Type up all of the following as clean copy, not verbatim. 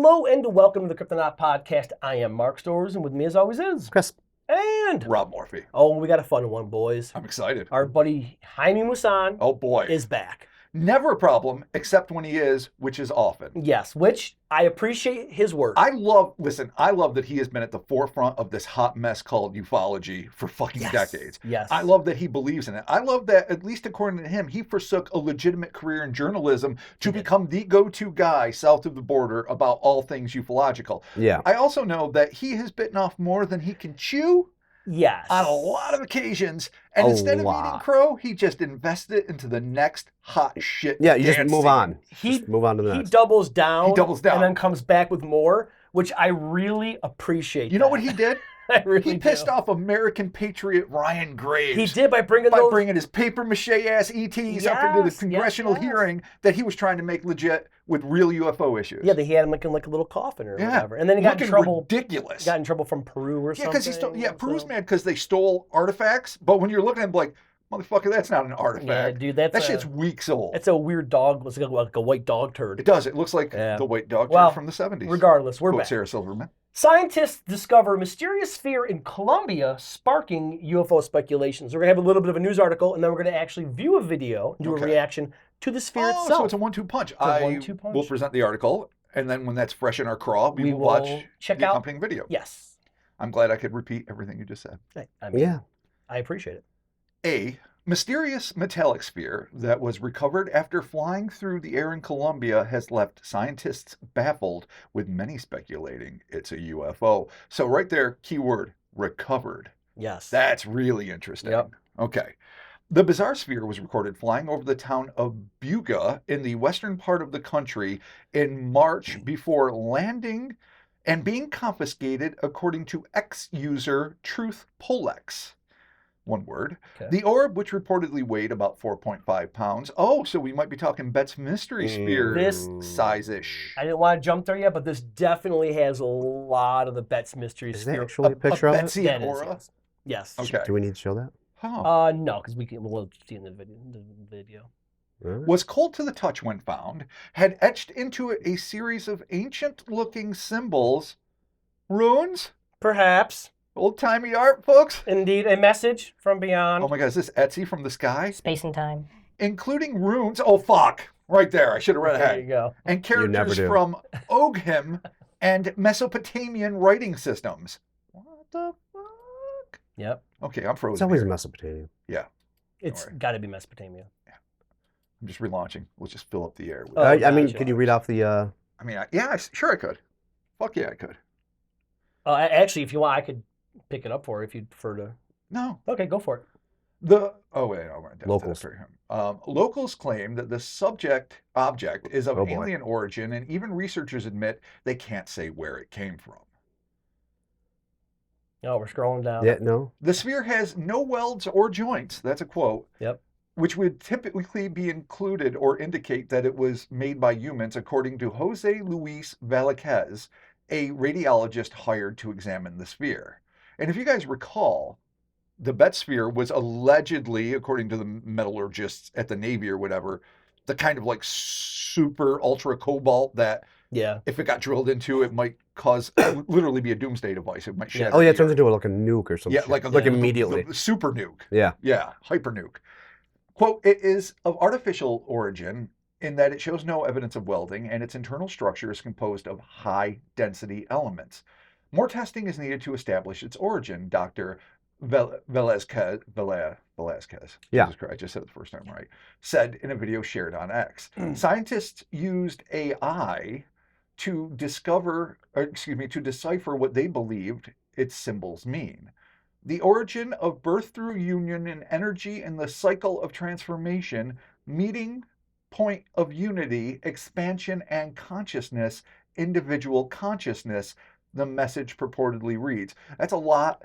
Hello and welcome to the Cryptonaut podcast. I am Mark Storrs, and with me as always is Chris. And Rob Morphy. Oh, we got a fun one, boys. I'm excited. Our buddy Jaime Musan Oh boy. is back. Never a problem, except when he is, which is often. Yes, which I appreciate his work. I love that he has been at the forefront of this hot mess called ufology for fucking decades. Yes. I love that he believes in it. I love that, at least according to him, he forsook a legitimate career in journalism to become the go-to guy south of the border about all things ufological. Yeah. I also know that he has bitten off more than he can chew. Yes. On a lot of occasions. And instead of eating crow, he just invested it into the next hot shit. Yeah, you just move on. He move on to the next. He doubles down. He doubles down. And then comes back with more, which I really appreciate. You know what he did? I really He pissed off American patriot Ryan Graves. He did by bringing his paper mache ass ETs up into the congressional hearing that he was trying to make legit with real UFO issues. Yeah, they had him in like a little coffin or whatever. And then he got in trouble. Ridiculous. Got in trouble from Peru or something. Because Peru's mad because they stole artifacts, but when you're looking at him like, motherfucker, that's not an artifact. Yeah, dude, that shit's weeks old. It's a weird dog. It's like a white dog turd. It does. It looks like the white dog turd from the 70s. Regardless, we're back. Sarah Silverman. Scientists discover mysterious sphere in Colombia, sparking UFO speculations. We're going to have a little bit of a news article, and then we're going to actually view a video and do a reaction to the sphere itself. So it's a 1-2 punch. We'll present the article, and then when that's fresh in our craw, we will watch the accompanying video. Yes. I'm glad I could repeat everything you just said. I mean, I appreciate it. A mysterious metallic sphere that was recovered after flying through the air in Colombia has left scientists baffled, with many speculating it's a UFO. So right there, keyword, recovered. Yes. That's really interesting. Yep. Okay. The bizarre sphere was recorded flying over the town of Buga in the western part of the country in March before landing and being confiscated, according to ex-user Truth Polex. One word. Okay. The orb, which reportedly weighed about 4.5 pounds. Oh, so we might be talking Bet's Mystery Sphere size-ish. I didn't want to jump there yet, but this definitely has a lot of the Bet's Mystery Sphere. Is there actually a picture of Betsy it? and Aura? Yes. Okay. Do we need to show that? Huh. No, because we'll see in the video. Really? Was cold to the touch when found, had etched into it a series of ancient-looking symbols. Runes? Perhaps. Old-timey art, folks. Indeed, a message from beyond. Oh my God, is this Etsy from the sky? Space and time. Including runes. Oh, fuck. Right there. I should have read ahead. There you go. And characters from Ogham and Mesopotamian writing systems. What the fuck? Yep. Okay, I'm frozen. It's always here. Mesopotamia. Yeah. It's got to be Mesopotamia. Yeah. I'm just relaunching. We'll just fill up the air. I mean, could you read off the... I mean, sure I could. Fuck yeah, I could. Actually, if you want, I could pick it up for you if you'd prefer to. No. Okay, go for it. Locals. Locals claim that the object is of alien origin, and even researchers admit they can't say where it came from. No, we're scrolling down. Yeah, no. The sphere has no welds or joints. That's a quote. Yep. Which would typically be included or indicate that it was made by humans, according to Jose Luis Vázquez, a radiologist hired to examine the sphere. And if you guys recall, the Bet sphere was allegedly, according to the metallurgists at the Navy or whatever, the kind of like super ultra cobalt that if it got drilled into, it might cause, literally be a doomsday device. It might shatter. Oh yeah, it turns into like a nuke or something. Yeah, like immediately. The super nuke. Yeah. Yeah, hyper nuke. Quote, it is of artificial origin in that it shows no evidence of welding, and its internal structure is composed of high-density elements. More testing is needed to establish its origin, Dr. Velázquez, Jesus Christ, I just said it the first time right, said in a video shared on X. Scientists used AI to decipher what they believed its symbols mean. The origin of birth through union and energy in the cycle of transformation, meeting point of unity, expansion, and consciousness, individual consciousness, the message purportedly reads. That's a lot.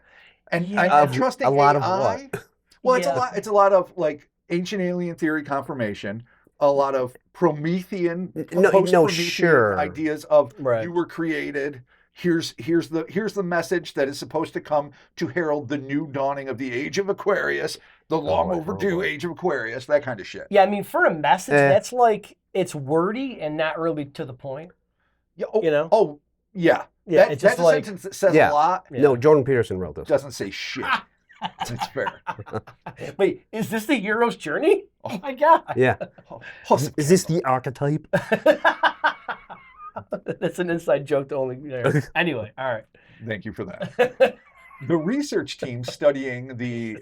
And I'm trusting a lot AI. Of what? Well, it's a lot of like ancient alien theory confirmation, a lot of Promethean, post-Promethean ideas of you were created. Here's the message that is supposed to come to herald the new dawning of the age of Aquarius, the long overdue age of Aquarius, that kind of shit. Yeah, I mean, for a message, that's like, it's wordy and not really to the point. Yeah. Oh, You know? Oh, yeah. Yeah, it's just that's a like- sentence that says Yeah. a lot. Yeah. No, Jordan Peterson wrote this. Doesn't say shit. That's fair. Wait, is this the hero's journey? Oh my god. Yeah. Oh, Is this the archetype? That's an inside joke to only. Anyway, all right. Thank you for that. The research team studying the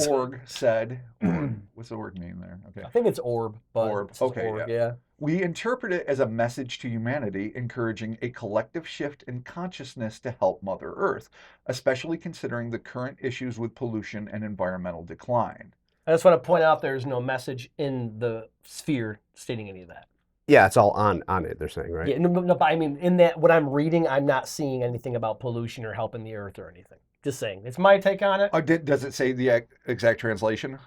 org said, what's the word mean there? Okay. I think it's orb, but Orb, it says okay, org, yeah. We interpret it as a message to humanity, encouraging a collective shift in consciousness to help Mother Earth, especially considering the current issues with pollution and environmental decline. I just want to point out there's no message in the sphere stating any of that. Yeah, it's all on it, they're saying, right? Yeah, no, but I mean, in that, what I'm reading, I'm not seeing anything about pollution or helping the earth or anything. Just saying. It's my take on it. Does it say the exact translation?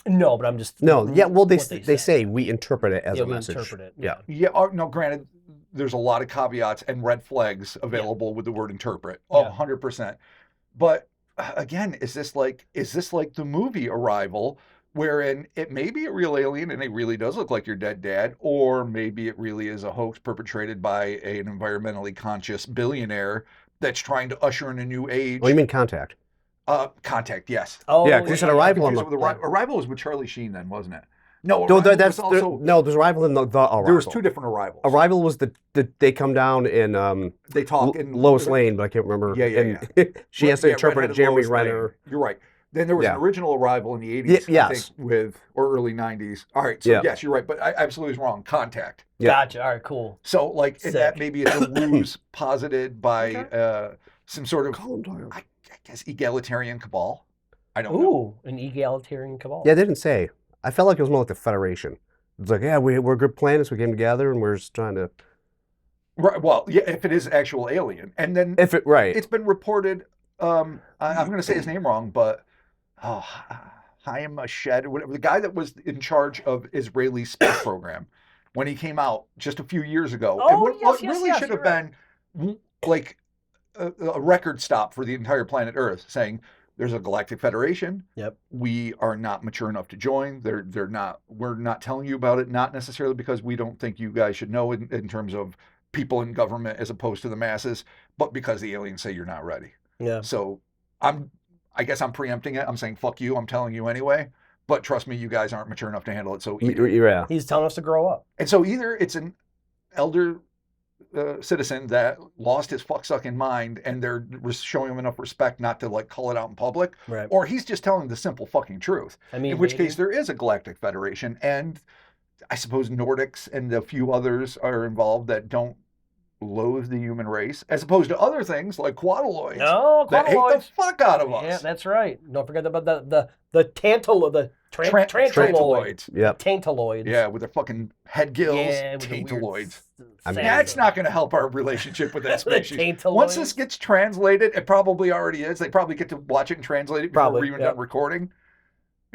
No, but I'm just. No, yeah, well, they what say we interpret it as Yeah, a we message. interpret it. Yeah. Yeah, no, granted, there's a lot of caveats and red flags available with the word interpret. Yeah. 100%. But again, is this like the movie Arrival, wherein it may be a real alien and it really does look like your dead dad, or maybe it really is a hoax perpetrated by an environmentally conscious billionaire that's trying to usher in a new age? Oh, you mean Contact? Contact, yes. Oh, Yeah, 'cause you said Arrival. Arrival was with Charlie Sheen then, wasn't it? No, No, Arrival that's was also, no. There's Arrival and the Arrival. there was two different Arrivals. Arrival was the they come down in They talk in Lois Lane, but I can't remember. Yeah. She has to Yeah, interpret it. Redheaded Jeremy Lois Lane. Renner. You're right. Then there was Yeah. an original Arrival in the 80s, I yes. think, or early 90s. All right, so Yeah. yes, you're right, but I absolutely was wrong. Contact. Yeah. Gotcha. All right, cool. So, like, in that Sick. maybe it's a ruse posited by some sort of, Calm down. I guess, egalitarian cabal. I don't know. Ooh, an egalitarian cabal. Yeah, they didn't say. I felt like it was more like the Federation. It's like, yeah, we're good planets. We came together and we're just trying to. Right, well, yeah, if it is actual alien. And then If it right. it's been reported, I'm going to say his name wrong, but Chaim Shed, whatever, the guy that was in charge of Israeli space program, when he came out just a few years ago, Oh, and what yes, really yes, should you're have been like a record stop for the entire planet Earth, saying there's a galactic federation. Yep. We are not mature enough to join. They're not. We're not telling you about it, not necessarily because we don't think you guys should know in terms of people in government as opposed to the masses, but because the aliens say you're not ready. Yeah. So I guess I'm preempting it. I'm saying, fuck you. I'm telling you anyway. But trust me, you guys aren't mature enough to handle it. So Yeah. He's telling us to grow up. and so either it's an elder citizen that lost his fucksucking mind and they're showing him enough respect not to like call it out in public, Right. or he's just telling the simple fucking truth. I mean, In which maybe. case there is a galactic federation, and I suppose Nordics and a few others are involved that don't loathe the human race, as opposed to other things like quadaloids No, that hate the quadaloids. fuck out of us. Yeah, that's right. Don't forget about the tantaloids. Trantaloids. Yep. Tantaloids. Yeah, with their fucking head gills, Yeah, with the weird tantaloids. I mean, That's not going to help our relationship with that The species. tantaloids. Once this gets translated, it probably already is. They probably get to watch it and translate it before Probably, we're even yeah. done recording.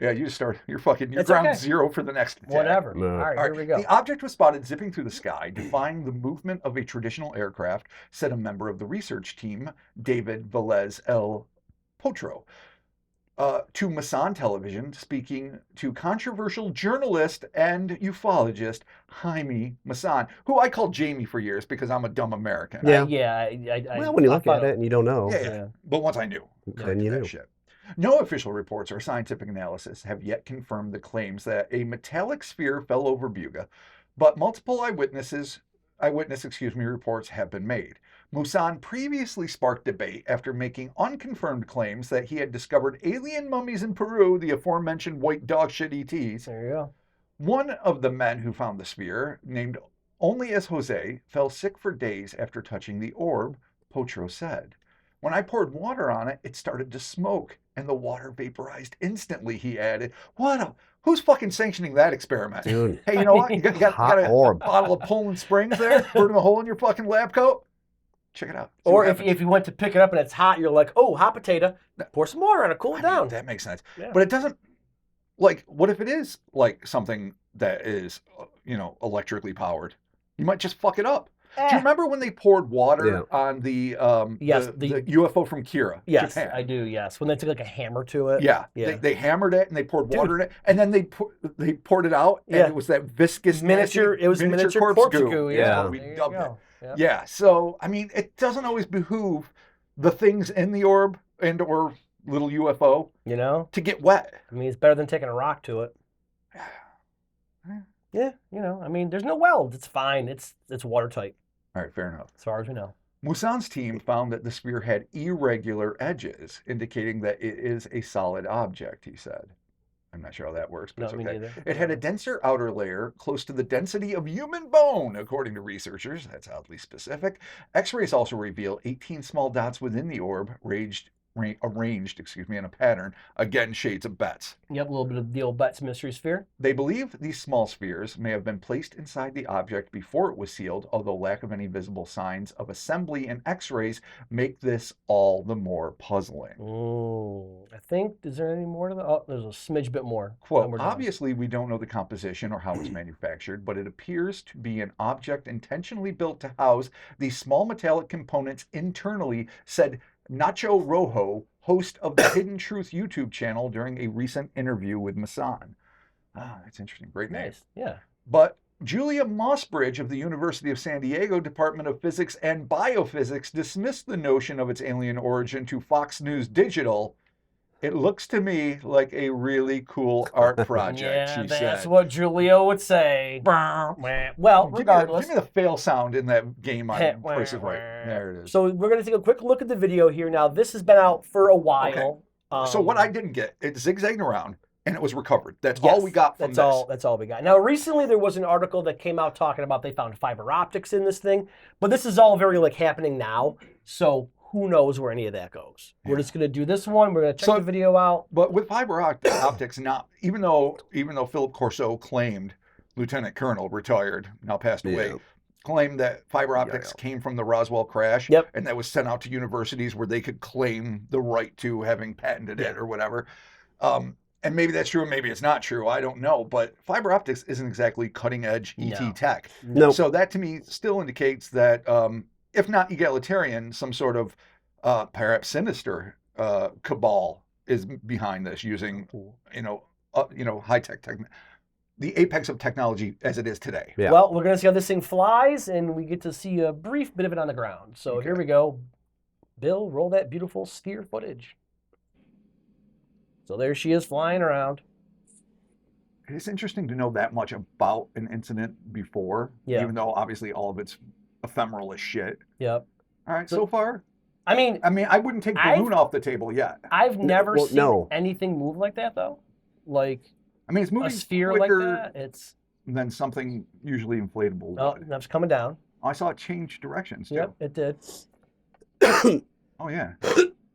Yeah, you're That's ground okay. zero for the next attack. Whatever. No. All right, All here right, we go. the object was spotted zipping through the sky, defying the movement of a traditional aircraft, said a member of the research team, David Velez El Potro, to Masan Television, speaking to controversial journalist and ufologist Jaime Masan, who I called Jamie for years because I'm a dumb American. Yeah. I Well, when you I look thought at it and you don't know, Yeah. But once I knew, then you that knew. shit. No official reports or scientific analysis have yet confirmed the claims that a metallic sphere fell over Buga, but multiple eyewitness reports have been made. Musan previously sparked debate after making unconfirmed claims that he had discovered alien mummies in Peru, the aforementioned white dog shit ETs. There you go. One of the men who found the sphere, named only as Jose, fell sick for days after touching the orb, Potro said. When I poured water on it, it started to smoke, and the water vaporized instantly, he added. Who's fucking sanctioning that experiment? Dude. Hey, you know what? You got Hot a orb. bottle of Poland Springs there, burning a hole in your fucking lab coat? Check it out. See Or what if happens. you went to pick it up and it's hot, you're like, oh, hot potato. Pour some water on it, cool I it mean, down. that makes sense. Yeah. But it doesn't, like, what if it is, like, something that is, electrically powered? You might just fuck it up. Do you remember when they poured water Yeah. on the Yes, the UFO from Kira, Yes, Japan? I do. Yes, when they took like a hammer to it. Yeah, Yeah. They hammered it and they poured water in it, and then they poured it out, and Yeah. it was that viscous, Miniature. nasty, It was miniature corpse goo. is Yeah. what we There you dubbed it. go. Yeah. Yeah. So I mean, it doesn't always behoove the things in the orb and or little UFO You know, to get wet. I mean, it's better than taking a rock to it. Yeah. You know, I mean, there's no weld. It's fine. It's watertight All right, fair enough. as far as we know. Musan's team found that the sphere had irregular edges, indicating that it is a solid object, he said. I'm not sure how that works, but No, it's me okay. neither. It had a denser outer layer close to the density of human bone, according to researchers. That's oddly specific. X-rays also reveal 18 small dots within the orb, arranged in a pattern. Again, shades of Betts. Yep, a little bit of the old Betts mystery sphere. They believe these small spheres may have been placed inside the object before it was sealed, although lack of any visible signs of assembly in X-rays make this all the more puzzling. I think, is there any more to the? Oh, there's a smidge bit more. Then Quote, we're done. obviously we don't know the composition or how it's manufactured, but it appears to be an object intentionally built to house these small metallic components internally, said Nacho Rojo, host of the Hidden Truth YouTube channel, during a recent interview with Masan. Ah, that's interesting. Great name. Nice. Yeah. But Julia Mossbridge of the University of San Diego Department of Physics and Biophysics dismissed the notion of its alien origin to Fox News Digital. It looks to me like a really cool art project, Yeah, she that's said. what Julio would say. Well, regardless. Give me the fail sound in that game on Price is Right. There it is. So we're going to take a quick look at the video here. Now, this has been out for a while. So what I didn't get, it zigzagged around and it was recovered. That's Yes, all we got from this. That's all we got. Now, recently there was an article that came out talking about they found fiber optics in this thing, but this is all very like happening now. So who knows where any of that goes? We're just going to do this one. We're going to check the video out. But with fiber optics, not even though Philip Corso claimed, Lieutenant Colonel, retired, now passed away, claimed that fiber optics came from the Roswell crash, and that was sent out to universities where they could claim the right to having patented it or whatever. And maybe that's true, and maybe it's not true. I don't know. But fiber optics isn't exactly cutting edge ET tech. No. So that to me still indicates that, if not egalitarian, some sort of perhaps sinister cabal is behind this, using high tech the apex of technology as it is today. Yeah. Well, we're going to see how this thing flies, and we get to see a brief bit of it on the ground. So here we go. Bill, roll that beautiful sphere footage. So there she is flying around. It's interesting to know that much about an incident before, even though obviously all of it's ephemeral as shit. Yep. All right, so far. I mean, I wouldn't take balloon off the table yet. I've never seen anything move like that, though. Like, it's moving a sphere like quicker that. than something usually inflatable would. Oh, that's coming down. I saw it change directions too. Yep, it did. Oh yeah.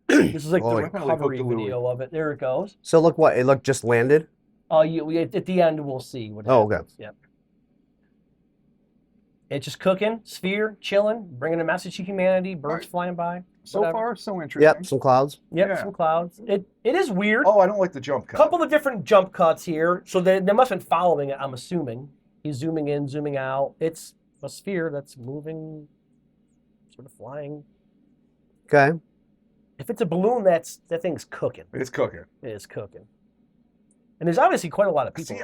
This is like the recovery video of it. There it goes. So look, what it looked just landed. At the end we'll see what happens. Okay. Yep. It's just cooking, sphere, chilling, bringing a message to humanity. Birds flying by. So far, so interesting. Yep, some clouds. Yep, some clouds. It is weird. Oh, I don't like the jump cut. Couple of different jump cuts here. So they must have been following it, I'm assuming. He's zooming in, zooming out. It's a sphere that's moving, sort of flying. Okay. If it's a balloon, that thing's cooking. It's cooking. It is cooking. And there's obviously quite a lot of people.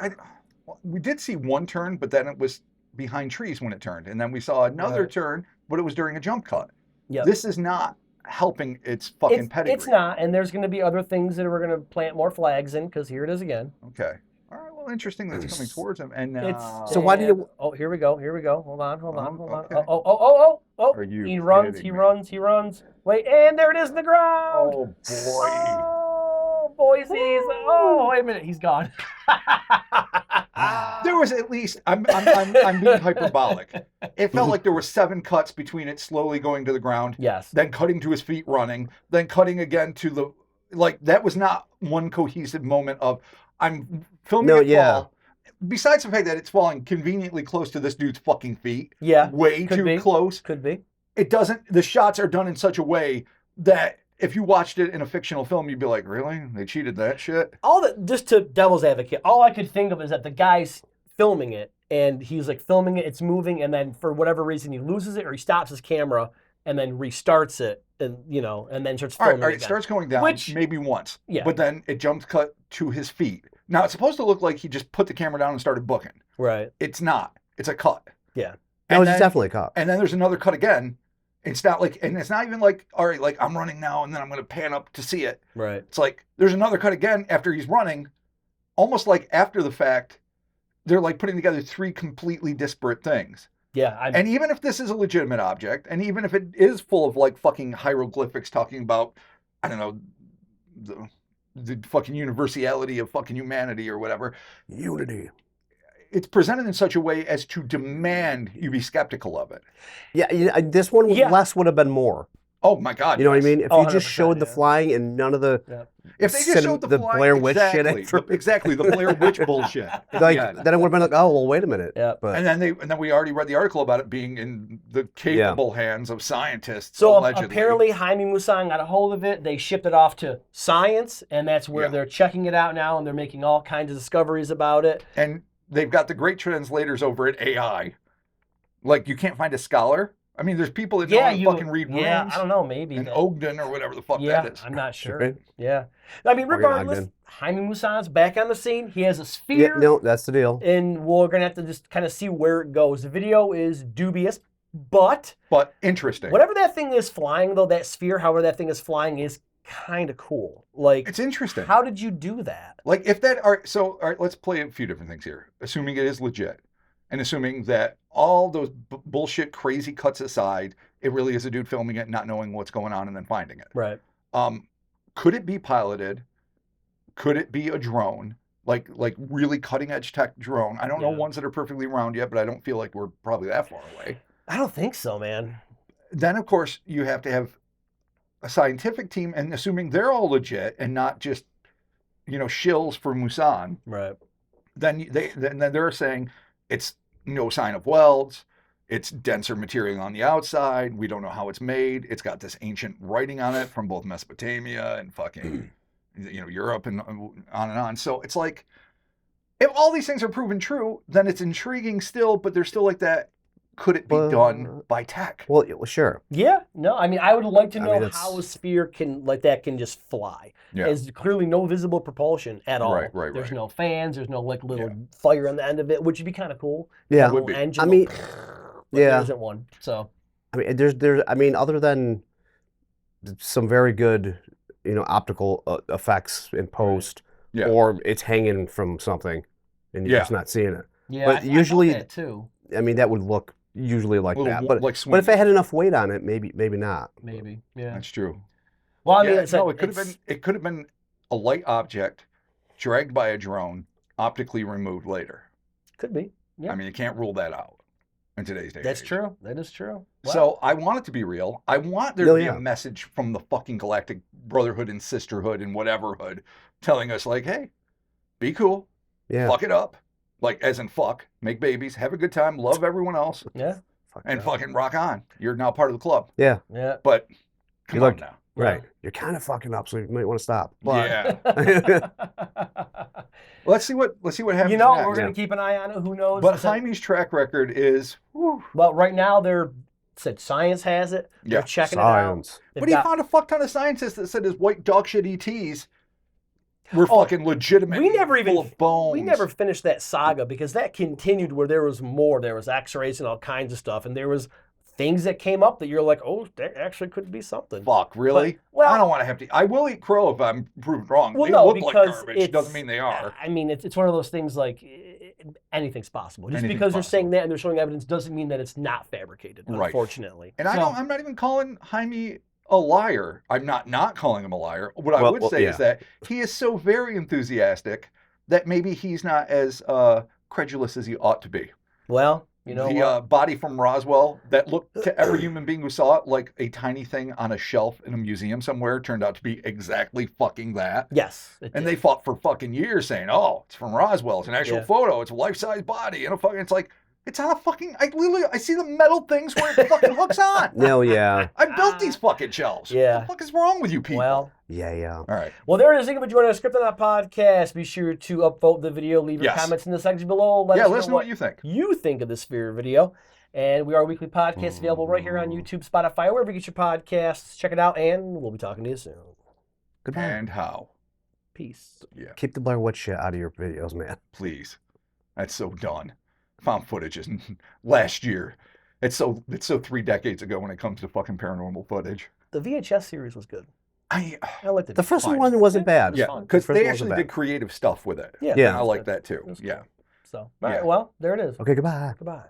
We did see one turn, but then it was behind trees when it turned. And then we saw another turn, but it was during a jump cut. Yep. This is not helping its fucking pedigree. It's not, and there's going to be other things that we're going to plant more flags in, because here it is again. Okay. All right, well, interesting that's coming towards him. And so why do you... Oh, here we go. Hold on. Okay. Oh. Are you He runs. Wait, and there it is in the ground. Oh, boy. Oh, Boise's. Oh, wait a minute. He's gone. There was at least, I'm being hyperbolic. It felt like there were 7 cuts between it slowly going to the ground. Yes. Then cutting to his feet running. Then cutting again to the, that was not one cohesive moment of, I'm filming it fall. Besides the fact that it's falling conveniently close to this dude's fucking feet. Yeah. Way too close. Could be. It doesn't, the shots are done in such a way that if you watched it in a fictional film, you'd be like, really? They cheated that shit? Just to devil's advocate, all I could think of is that the guy's filming it and he's like filming it, it's moving, and then for whatever reason he loses it or he stops his camera and then restarts it, and and then starts All filming right, it again. starts going down Which- maybe once, Yeah. but then it jumps cut to his feet. Now it's supposed to look like he just put the camera down and started booking. Right. It's not. It's a cut. Yeah. No, And it's then- definitely a cop. And then there's another cut again. It's not like, and it's not even like, all right, like I'm running now and then I'm going to pan up to see it. Right. It's like there's another cut again after he's running, almost like after the fact. They're like putting together three completely disparate things. Yeah. And even if this is a legitimate object, and even if it is full of like fucking hieroglyphics talking about, I don't know, the fucking universality of fucking humanity or whatever, Unity. it's presented in such a way as to demand you be skeptical of it. Yeah, this one Yeah. less would have been more. Oh my God. You know what I yes. mean? If Oh, you just 100%, showed the yeah. flying and none of the If they just showed the Blair Witch shit exactly, exactly, the Blair Witch bullshit. like, Yeah. then it would have been like, oh well, wait a minute. Yeah. But And then we already read the article about it being in the capable hands of scientists. So allegedly. apparently Jaime Maussan got a hold of it. They shipped it off to science, and that's where Yeah. they're checking it out now, and they're making all kinds of discoveries about it. And they've got the great translators over at AI. Like you can't find a scholar. I mean, there's people that know how to fucking read runes. Yeah, I don't know, maybe. And that- Ogden or whatever the fuck yeah, that is. I'm not sure. Right. Yeah. I mean, Morgan regardless, Ogden. Jaime Maussan's back on the scene. He has a yeah, sphere. no, that's the deal. And we're going to have to just kind of see where it goes. The video is dubious, but But interesting. whatever that thing is flying, though, that sphere, however that thing is flying, is kind of cool. Like, It's interesting. how did you do that? Like if that are so, all right, let's play a few different things here. Assuming it is legit, and assuming that all those bullshit crazy cuts aside, it really is a dude filming it, not knowing what's going on, and then finding it. Right. Could it be piloted? Could it be a drone? Like really cutting edge tech drone? I don't know Yeah. ones that are perfectly round yet, but I don't feel like we're probably that far away. I don't think so, man. Then of course you have to have a scientific team, and assuming they're all legit and not just shills for Maussan, Right. then they're saying it's no sign of welds. It's denser material on the outside. We don't know how it's made. It's got this ancient writing on it from both Mesopotamia and fucking, Europe and on and on. So it's like, if all these things are proven true, then it's intriguing still, but there's still like that, could it be done by tech? Well, sure. Yeah. No, I mean, I would like to I know mean, it's- how a sphere can just fly. Yeah. There's clearly no visible propulsion at all. Right, right, There's right. no fans. There's no little fire on the end of it, which would be kind of cool. Yeah. A Would little be. engine. I mean, but yeah. there isn't one. So I mean, there's. I mean, other than some very good, optical effects in post, Yeah. or it's hanging from something, and you're Yeah. just not seeing it. yeah, But I thought usually- that too. I mean, that would look usually like Little that. wa- But like but if swinging. it had enough weight on it, maybe not. Maybe. Yeah. That's true. Well, I mean, Yeah, it's no, like- it could have been. It could have been a light object dragged by a drone, optically removed later. Could be. Yeah. I mean, you can't rule that out in today's day. and That's age. true. That is true. Wow. So I want it to be real. I want there Oh, to be yeah. a message from the fucking galactic brotherhood and sisterhood and whatever hood telling us like, hey, be cool, Yeah. fuck it up. Like as in fuck, make babies, have a good time, love everyone else, Yeah. Fuck and that. fucking rock on. You're now part of the club. Yeah. Yeah. But come You on look- now. Right. You're kind of fucking up, so you might want to stop. But Yeah. Let's see what happens You know, next. we're gonna keep an eye on it. Who knows? But It's a- Jaime's track record is whew. well, right now they're said science has it. They're Yeah. checking it out. science. They've But he got- found a fuck ton of scientists that said his white dog shit ETs were Oh, fucking legitimate. we never even- full of bones. We never finished that saga because that continued where there was more. There was X-rays and all kinds of stuff, and there was things that came up that you're like, oh, that actually could be something. Fuck, really? But- well- I don't want to have to. I will eat crow if I'm proven wrong. Well, they no, look like because garbage. it's- Doesn't mean they are. I mean, it's one of those things like anything's possible. Just Anything's because they're saying possible. that and they're showing evidence doesn't mean that it's not fabricated. Right. Unfortunately, And I'm not even calling Jaime a liar. I'm not calling him a liar. What I Well, would well, say yeah. is that he is so very enthusiastic that maybe he's not as credulous as he ought to be. Well, you know the what? body from Roswell that looked to every human being who saw it like a tiny thing on a shelf in a museum somewhere turned out to be exactly fucking that. Yes. And they fought for fucking years saying, oh, it's from Roswell. It's an actual Yeah. photo. It's a life-size body. And it's like, It's on a fucking. I see the metal things where it fucking hooks on. No, yeah. I built these fucking shelves. Yeah. What the fuck is wrong with you people? Well, Yeah. all right. well, there it is. Thank you for joining us, Cryptonaut Podcast. Be sure to upvote the video, leave your Yes. comments in the section below. Let Yeah, us let us know what you think. you think of this Sphere video. And we are a weekly podcast available right here on YouTube, Spotify, wherever you get your podcasts. Check it out, and we'll be talking to you soon. Goodbye. And how? Peace. Yeah, Keep the Blair Witch shit out of your videos, man. please. That's so done. Found footage is last year. It's so 3 decades ago when it comes to fucking paranormal footage. The VHS series was good. I liked it. The first Fine. one wasn't bad. yeah, fun. because The first they one wasn't actually bad. did creative stuff with it. Yeah. Yeah. And I like Good. that too. It was Yeah. good. So, all right, Yeah. well, there it is. Okay, goodbye. Goodbye.